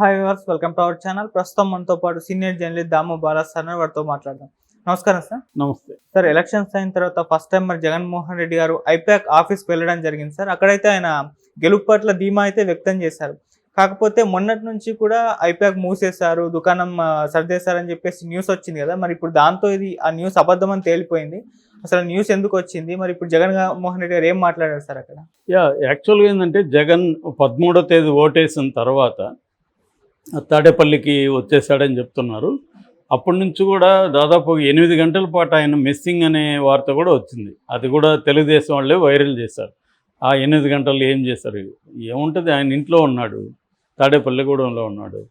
Hi viewers, welcome to our channel. ప్రస్తుతం మనతో పాటు సీనియర్ జర్నలిస్ట్ దాము బాలా సార్ వారితో మాట్లాడదాం. నమస్కారం సార్. నమస్తే సార్, ఎలక్షన్స్ అయిన తర్వాత ఫస్ట్ టైం మరి జగన్మోహన్ రెడ్డి గారు ఐపాక్ ఆఫీస్కి వెళ్ళడం జరిగింది సార్. అక్కడైతే ఆయన గెలుపు పట్ల ధీమా అయితే వ్యక్తం చేశారు. కాకపోతే మొన్నటి నుంచి కూడా ఐపాక్ మూసేశారు, దుకాణం సర్దేశారని చెప్పేసి న్యూస్ వచ్చింది కదా. మరి ఇప్పుడు దాంతో ఆ న్యూస్ అబద్ధం అని తేలిపోయింది. అసలు న్యూస్ ఎందుకు వచ్చింది? మరి ఇప్పుడు జగన్మోహన్ రెడ్డి గారు ఏం మాట్లాడారు సార్ అక్కడ? యాక్చువల్గా ఏంటంటే జగన్ 13వ తేదీ ఓటేసిన తర్వాత తాడేపల్లికి వచ్చేసాడని చెప్తున్నారు. అప్పటి నుంచి కూడా దాదాపు 8 గంటల పాటు ఆయన మిస్సింగ్ అనే వార్త కూడా వచ్చింది. అది కూడా తెలుగుదేశం వాళ్ళే వైరల్ చేశారు. ఆ 8 గంటలు ఏం చేశారు? ఏముంటుంది, ఆయన ఇంట్లో ఉన్నాడు, తాడేపల్లిగూడెంలో ఉన్నాడు.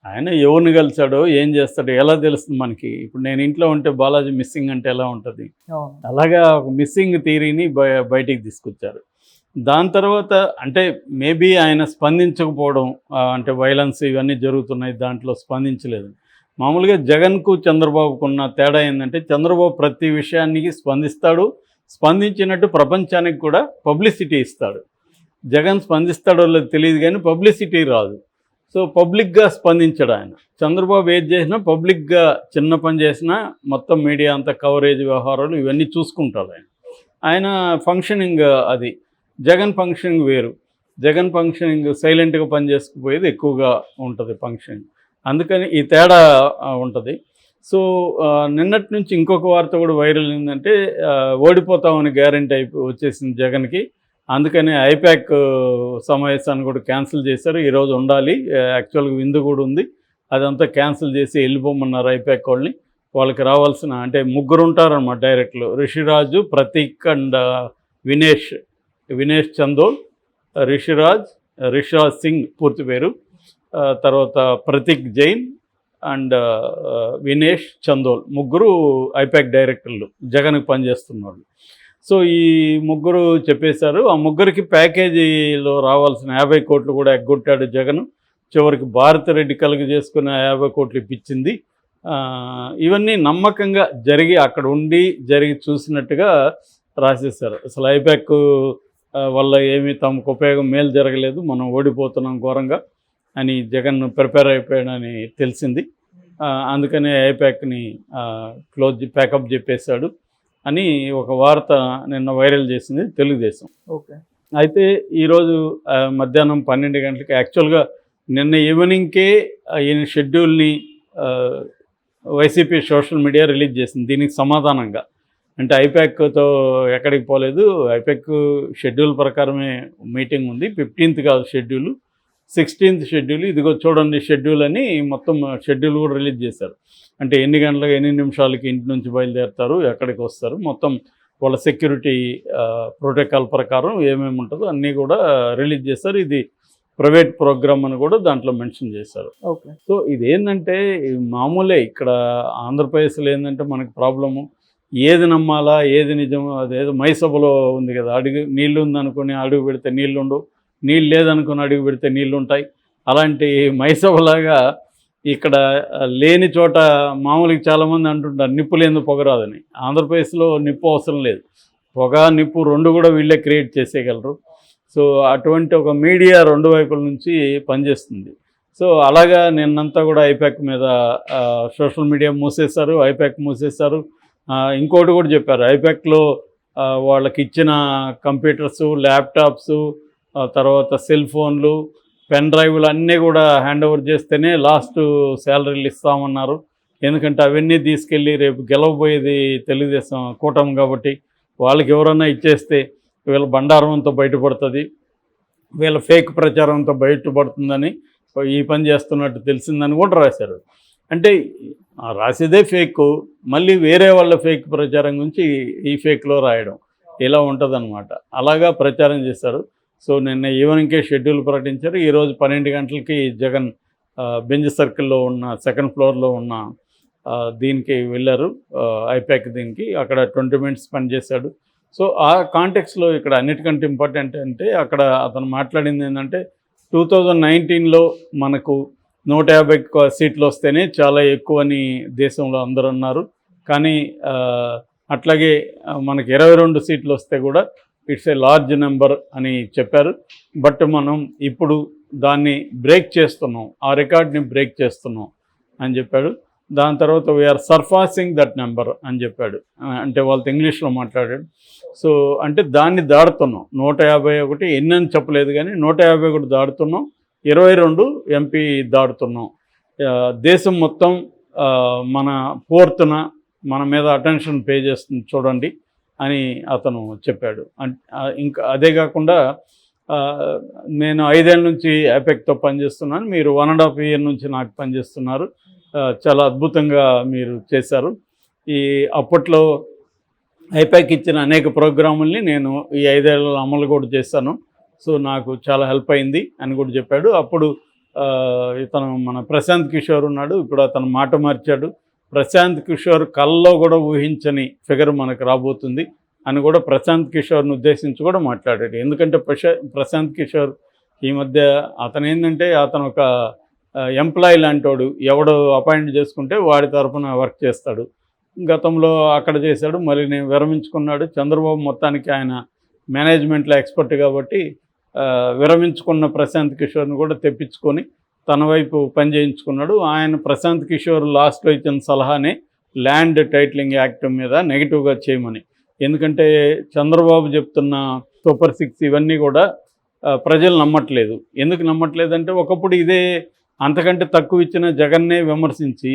ఆయన ఎవరిని కలిశాడో ఏం చేస్తాడో ఎలా తెలుస్తుంది మనకి? ఇప్పుడు నేను ఇంట్లో ఉంటే బాలాజీ మిస్సింగ్ అంటే ఎలా ఉంటుంది? అలాగా ఒక మిస్సింగ్ థియరీని బయటికి తీసుకొచ్చారు. దాని తర్వాత అంటే మేబీ ఆయన స్పందించకపోవడం, అంటే వైలెన్స్ ఇవన్నీ జరుగుతున్నాయి, దాంట్లో స్పందించలేదు. మామూలుగా జగన్కు చంద్రబాబుకున్న తేడా ఏంటంటే చంద్రబాబు ప్రతి విషయానికి స్పందిస్తాడు, స్పందించినట్టు ప్రపంచానికి కూడా పబ్లిసిటీ ఇస్తాడు. జగన్ స్పందిస్తాడో లేదు తెలియదు కానీ పబ్లిసిటీ రాదు. సో పబ్లిక్గా స్పందించాడు ఆయన. చంద్రబాబు ఏది చేసినా పబ్లిక్గా చిన్న పని చేసినా మొత్తం మీడియా అంతా కవరేజ్ వ్యవహారాలు ఇవన్నీ చూసుకుంటాడు ఆయన. ఆయన ఫంక్షనింగ్ అది. జగన్ ఫంక్షనింగ్ వేరు. జగన్ ఫంక్షనింగ్ సైలెంట్గా పని చేసుకుపోయేది ఎక్కువగా ఉంటుంది ఫంక్షనింగ్. అందుకని ఈ తేడా ఉంటుంది. సో నిన్నటి నుంచి ఇంకొక వార్త కూడా వైరల్ ఏంటంటే ఓడిపోతామని గ్యారెంటీ వచ్చేసింది జగన్కి. అందుకని ఐపాక్ సమావేశాన్ని కూడా క్యాన్సిల్ చేశారు. ఈరోజు ఉండాలి, యాక్చువల్గా విందు కూడా ఉంది, అదంతా క్యాన్సిల్ చేసి వెళ్ళిపోమన్నారు ఐపాక్ వాళ్ళని. వాళ్ళకి రావాల్సిన అంటే 3 ఉంటారన్నమాట డైరెక్ట్లు. రిషిరాజు, ప్రతీక్ అండ్ వినేష్ చందోల్. రిషిరాజ్ సింగ్ పూర్తి పేరు, తర్వాత ప్రతీక్ జైన్ అండ్ వినేష్ చందోల్. 3 ఐపాక్ డైరెక్టర్లు జగన్కి పనిచేస్తున్నారు. సో ఈ 3 చెప్పేశారు. ఆ 3కి ప్యాకేజీలో రావాల్సిన 50 కోట్లు కూడా ఎగ్గొట్టాడు జగన్. చివరికి భారతిరెడ్డి కలుగ చేసుకున్న 50 కోట్లు ఇప్పించింది. ఇవన్నీ నమ్మకంగా అక్కడ ఉండి చూసినట్టుగా రాసేశారు. అసలు ఐపాక్ వల్ల ఏమీ తమకు ఉపయోగం మేలు జరగలేదు, మనం ఓడిపోతున్నాం ఘోరంగా అని జగన్ ప్రిపేర్ అయిపోయాడని తెలిసింది. అందుకనే ఐపాక్ని ప్యాకప్ చెప్పేశాడు అని ఒక వార్త నిన్న వైరల్ చేసింది తెలుగుదేశం. ఓకే. అయితే ఈరోజు మధ్యాహ్నం 12 గంటలకి యాక్చువల్గా నిన్న ఈవినింగ్కే ఈయన షెడ్యూల్ని వైసీపీ సోషల్ మీడియా రిలీజ్ చేసింది దీనికి సమాధానంగా. అంటే ఐపాక్తో ఎక్కడికి పోలేదు, ఐపాక్ షెడ్యూల్ ప్రకారమే మీటింగ్ ఉంది. 15th కాదు షెడ్యూల్, 16th షెడ్యూల్. ఇదిగో చూడండి షెడ్యూల్ అని మొత్తం షెడ్యూల్ కూడా రిలీజ్ చేశారు. అంటే ఎన్ని గంటలకు ఎన్ని నిమిషాలకి ఇంటి నుంచి బయలుదేరుతారు, ఎక్కడికి వస్తారు, మొత్తం వాళ్ళ సెక్యూరిటీ ప్రోటోకాల్ ప్రకారం ఏమేమి ఉంటుందో అన్నీ కూడా రిలీజ్ చేశారు. ఇది ప్రైవేట్ ప్రోగ్రామ్ అని కూడా దాంట్లో మెన్షన్ చేశారు. ఓకే. సో ఇదేంటంటే మామూలే ఇక్కడ ఆంధ్రప్రదేశ్లో ఏంటంటే మనకు ప్రాబ్లము ఏది నమ్మాలా ఏది నిజమో. అదేదో మైసభలో ఉంది కదా, నీళ్ళు ఉందనుకుని అడుగు పెడితే నీళ్ళు ఉండవు, నీళ్ళు లేదనుకుని అడుగు పెడితే నీళ్ళు ఉంటాయి. అలాంటి మైసభలాగా ఇక్కడ లేని చోట మామూలుగా చాలామంది అంటుంటారు నిప్పు లేని పొగరాదని. ఆంధ్రప్రదేశ్లో నిప్పు అవసరం లేదు, పొగ నిప్పు 2 కూడా వీళ్ళే క్రియేట్ చేసేయగలరు. సో అటువంటి ఒక మీడియా 2 వైపుల నుంచి పనిచేస్తుంది. సో అలాగా నిన్నంతా కూడా ఐపాక్ మీద సోషల్ మీడియా మూసేశారు, ఐపాక్ మూసేశారు. ఇంకోటి కూడా చెప్పారు, ఐపాక్లో వాళ్ళకి ఇచ్చిన కంప్యూటర్సు, ల్యాప్టాప్సు, తర్వాత సెల్ ఫోన్లు, పెన్ డ్రైవ్లు అన్నీ కూడా హ్యాండ్ ఓవర్ చేస్తేనే లాస్ట్ శాలరీలు ఇస్తామన్నారు. ఎందుకంటే అవన్నీ తీసుకెళ్ళి రేపు గెలవబోయేది తెలుగుదేశం కూటమి కాబట్టి వాళ్ళకి ఎవరన్నా ఇచ్చేస్తే వీళ్ళ బండారం అంతా బయటపడుతుంది, వీళ్ళ ఫేక్ ప్రచారంతో బయటపడుతుందని ఈ పని చేస్తున్నట్టు తెలిసిందని కూడా రాశారు. అంటే రాసేదే ఫేక్, మళ్ళీ వేరే వాళ్ళ ఫేక్ ప్రచారం గురించి ఈ ఫేక్లో రాయడం ఇలా ఉంటుందన్నమాట. అలాగా ప్రచారం చేశారు. సో నిన్న ఈవినింగ్కే షెడ్యూల్ ప్రకటించారు. ఈరోజు 12 గంటలకి జగన్ బెంజ్ సర్కిల్లో ఉన్న 2nd ఫ్లోర్లో ఉన్న దీనికి వెళ్ళారు, ఐపాక్ దీనికి. అక్కడ 20 మినిట్స్ పనిచేశాడు. సో ఆ కాంటెక్స్లో ఇక్కడ అన్నిటికంటే ఇంపార్టెంట్ అంటే అక్కడ అతను మాట్లాడింది ఏంటంటే 2019లో మనకు 150 సీట్లు వస్తేనే చాలా ఎక్కువని దేశంలో అందరూ అన్నారు. కానీ అట్లాగే మనకి 22 సీట్లు వస్తే కూడా ఇట్స్ ఏ లార్జ్ నెంబర్ అని చెప్పారు. బట్ మనం ఇప్పుడు దాన్ని బ్రేక్ చేస్తున్నాం, ఆ రికార్డ్ని బ్రేక్ చేస్తున్నాం అని చెప్పాడు. దాని తర్వాత వీఆర్ సర్పాసింగ్ దట్ నెంబర్ అని చెప్పాడు. అంటే వాళ్ళతో ఇంగ్లీష్లో మాట్లాడాడు. సో అంటే దాన్ని దాడుతున్నాం, 151 ఎన్ని అని చెప్పలేదు కానీ 151 దాడుతున్నాం, 22 ఎంపీ దాడుతున్నాం. దేశం మొత్తం మన 4th మన మీద అటెన్షన్ పే చేస్తుంది చూడండి అని అతను చెప్పాడు. ఇంకా అదే కాకుండా నేను 5 ఏళ్ళ నుంచి ఐపాక్తో పనిచేస్తున్నాను, మీరు 1.5 year నుంచి నాకు పనిచేస్తున్నారు, చాలా అద్భుతంగా మీరు చేశారు. అప్పట్లో ఐపాక్ ఇచ్చిన అనేక ప్రోగ్రాముల్ని నేను ఈ 5 ఏళ్ళలో అమలు కూడా చేశాను. సో నాకు చాలా హెల్ప్ అయింది అని కూడా చెప్పాడు. అప్పుడు ఇతను మన ప్రశాంత్ కిషోర్ ఉన్నాడు, ఇప్పుడు అతను మాట మార్చాడు. ప్రశాంత్ కిషోర్ కల్లో కూడా ఊహించని ఫిగర్ మనకు రాబోతుంది అని కూడా ప్రశాంత్ కిషోర్ని ఉద్దేశించి కూడా మాట్లాడాడు. ఎందుకంటే ప్రశాంత్ కిషోర్ ఈ మధ్య అతను ఏంటంటే అతను ఒక ఎంప్లాయీ లాంటోడు, ఎవడు అపాయింట్ చేసుకుంటే వాడి తరఫున వర్క్ చేస్తాడు. గతంలో అక్కడ చేశాడు, మళ్ళీ నేను విరమించుకున్నాడు. చంద్రబాబు మొత్తానికి ఆయన మేనేజ్మెంట్లో ఎక్స్పర్ట్ కాబట్టి విరమించుకున్న ప్రశాంత్ కిషోర్ని కూడా తెప్పించుకొని తన వైపు పని చేయించుకున్నాడు. ఆయన ప్రశాంత్ కిషోర్ లాస్ట్లో ఇచ్చిన సలహానే ల్యాండ్ టైటిలింగ్ యాక్ట్ మీద నెగిటివ్గా చేయమని. ఎందుకంటే చంద్రబాబు చెప్తున్న సూపర్ 6 ఇవన్నీ కూడా ప్రజలు నమ్మట్లేదు. ఎందుకు నమ్మట్లేదంటే ఒకప్పుడు ఇదే అంతకంటే తక్కువ ఇచ్చిన జగన్నే విమర్శించి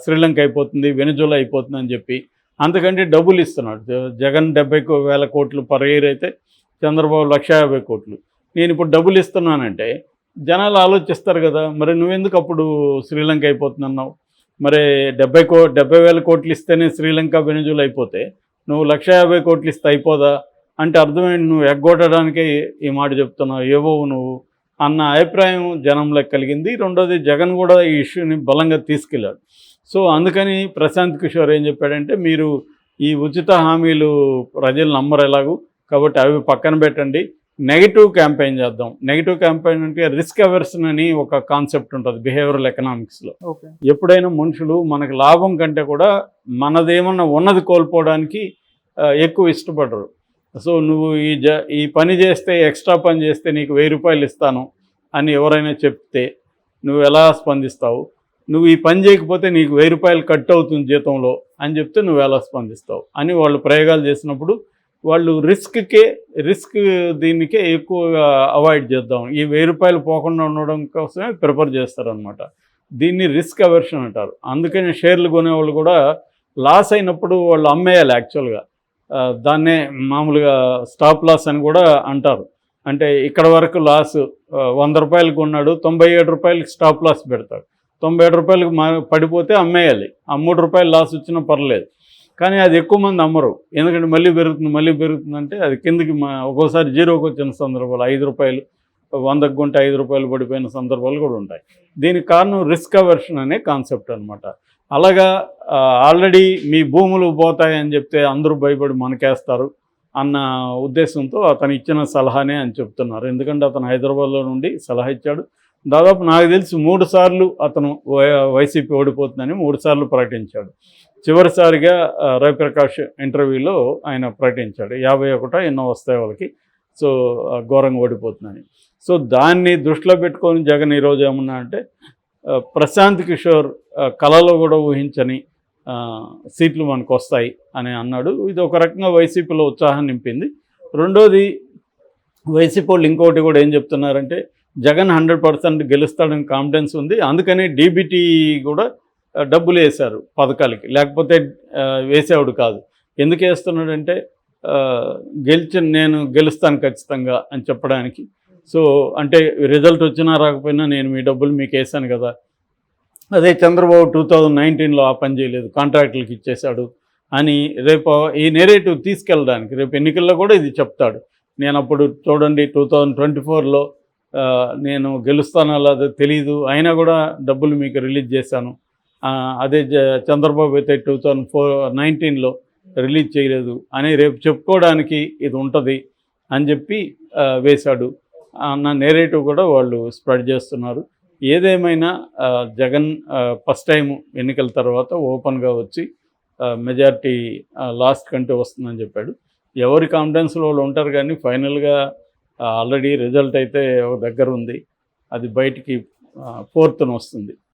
శ్రీలంక అయిపోతుంది, వెనిజులా అయిపోతుంది అని చెప్పి అంతకంటే డబ్బులు ఇస్తున్నాడు. జగన్ 70,000 కోట్లు పర్ ఇయర్ అయితే చంద్రబాబు 150 కోట్లు. నేను ఇప్పుడు డబ్బులు ఇస్తున్నానంటే జనాలు ఆలోచిస్తారు కదా, మరి నువ్వెందుకు అప్పుడు శ్రీలంక అయిపోతుందన్నావు? మరి 70,000 కోట్లు ఇస్తేనే శ్రీలంక వెనిజులా అయిపోతే నువ్వు 150 కోట్లు ఇస్తే అయిపోదా అంటే అర్థమైంది, నువ్వు ఎగ్గొట్టడానికే ఈ మాట చెప్తున్నావు, ఏవో నువ్వు అన్న అభిప్రాయం జనంలో కలిగింది. రెండోది జగన్ కూడా ఈ ఇష్యూని బలంగా తీసుకెళ్ళాడు. సో అందుకని ప్రశాంత్ కిషోర్ ఏం చెప్పాడంటే, మీరు ఈ ఉచిత హామీలు ప్రజలు నమ్మరు ఎలాగూ, కాబట్టి అవి పక్కన పెట్టండి, నెగిటివ్ క్యాంపెయిన్ చేద్దాం. నెగిటివ్ క్యాంపెయిన్ అంటే రిస్క్ అవర్షన్ అని ఒక కాన్సెప్ట్ ఉంటుంది బిహేవియరల్ ఎకనామిక్స్లో. ఎప్పుడైనా మనుషులు మనకు లాభం కంటే కూడా మనదేమన్నా ఉన్నది కోల్పోవడానికి ఎక్కువ ఇష్టపడరు. సో నువ్వు ఈ పని చేస్తే, ఎక్స్ట్రా పని చేస్తే నీకు 1000 రూపాయలు ఇస్తాను అని ఎవరైనా చెప్తే నువ్వు ఎలా స్పందిస్తావు? నువ్వు ఈ పని చేయకపోతే నీకు 1000 రూపాయలు కట్ అవుతుంది జీతంలో అని చెప్తే నువ్వు ఎలా స్పందిస్తావు అని వాళ్ళు ప్రయోగాలు చేసినప్పుడు వాళ్ళు రిస్క్ దీనికే ఎక్కువగా అవాయిడ్ చేద్దాం, ఈ 1000 రూపాయలు పోకుండా ఉండడం కోసమే ప్రిఫర్ చేస్తారనమాట. దీన్ని రిస్క్ అవర్షన్ అంటారు. అందుకని షేర్లు కొనేవాళ్ళు కూడా లాస్ అయినప్పుడు వాళ్ళు అమ్మేయాలి యాక్చువల్గా. దాన్నే మామూలుగా స్టాప్ లాస్ అని కూడా అంటారు. అంటే ఇక్కడ వరకు లాస్ 100 రూపాయలు కొన్నాడు, 97 రూపాయలకి స్టాప్ లాస్ పెడతాడు. 97 రూపాయలకు పడిపోతే అమ్మేయాలి. ఆ 3 రూపాయలు లాస్ వచ్చినా పర్లేదు. కానీ అది ఎక్కువ మంది అమ్మరు, ఎందుకంటే మళ్ళీ పెరుగుతుందంటే అది కిందకి ఒక్కోసారి జీరోకి వచ్చిన సందర్భాలు, 5 రూపాయలు 100కు కొంటే 5 రూపాయలు పడిపోయిన సందర్భాలు కూడా ఉంటాయి. దీనికి కారణం రిస్క్ అవర్షన్ అనే కాన్సెప్ట్ అనమాట. అలాగా ఆల్రెడీ మీ భూములు పోతాయని చెప్తే అందరూ భయపడి మనకేస్తారు అన్న ఉద్దేశంతో అతను ఇచ్చిన సలహానే అని చెప్తున్నారు. ఎందుకంటే అతను హైదరాబాద్లో నుండి సలహా ఇచ్చాడు. దాదాపు నాకు తెలిసి 3 సార్లు అతను వైసీపీ ఓడిపోతుందని 3 సార్లు ప్రకటించాడు. చివరిసారిగా రవిప్రకాష్ ఇంటర్వ్యూలో ఆయన ప్రకటించాడు 51 ఎన్నో వస్తాయి వాళ్ళకి, సో ఘోరంగా ఓడిపోతుందని. సో దాన్ని దృష్టిలో పెట్టుకొని జగన్ ఈరోజు ఏమన్నా అంటే ప్రశాంత్ కిషోర్ కళలో కూడా ఊహించని సీట్లు మనకు వస్తాయి అని అన్నాడు. ఇది ఒక రకంగా వైసీపీలో ఉత్సాహం నింపింది. రెండోది వైసీపీ వాళ్ళు ఇంకోటి కూడా ఏం చెప్తున్నారంటే జగన్ 100% గెలుస్తాడని కాన్ఫిడెన్స్ ఉంది, అందుకని డీబీటీ కూడా డబ్బులు వేశారు పథకాలకి, లేకపోతే వేసేవాడు కాదు. ఎందుకు వేస్తున్నాడంటే నేను గెలుస్తాను ఖచ్చితంగా అని చెప్పడానికి. సో అంటే రిజల్ట్ వచ్చినా రాకపోయినా నేను మీ డబ్బులు మీకు వేసాను కదా. అదే చంద్రబాబు 2019లో ఆ పని చేయలేదు, కాంట్రాక్టులకు ఇచ్చేశాడు అని రేపు ఈ నెరేటివ్ తీసుకెళ్ళడానికి రేపు ఎన్నికల్లో కూడా ఇది చెప్తాడు. నేను అప్పుడు చూడండి 2024లో నేను గెలుస్తానో లేదో తెలీదు, అయినా కూడా డబ్బులు మీకు రిలీజ్ చేశాను. అదే చంద్రబాబు అయితే 2019లో రిలీజ్ చేయలేదు అని రేపు చెప్పుకోవడానికి ఇది ఉంటుంది అని చెప్పి వేశాడు అన్న నేరేటివ్ కూడా వాళ్ళు స్ప్రెడ్ చేస్తున్నారు. ఏదేమైనా జగన్ ఫస్ట్ టైం ఎన్నికల తర్వాత ఓపెన్గా వచ్చి మెజారిటీ లాస్ట్ కంటే వస్తుందని చెప్పాడు. ఎవరి కాన్ఫిడెన్స్లో వాళ్ళు ఉంటారు, కానీ ఫైనల్గా ఆల్రెడీ రిజల్ట్ అయితే ఒక దగ్గర ఉంది. అది బయటికి 4th వస్తుంది.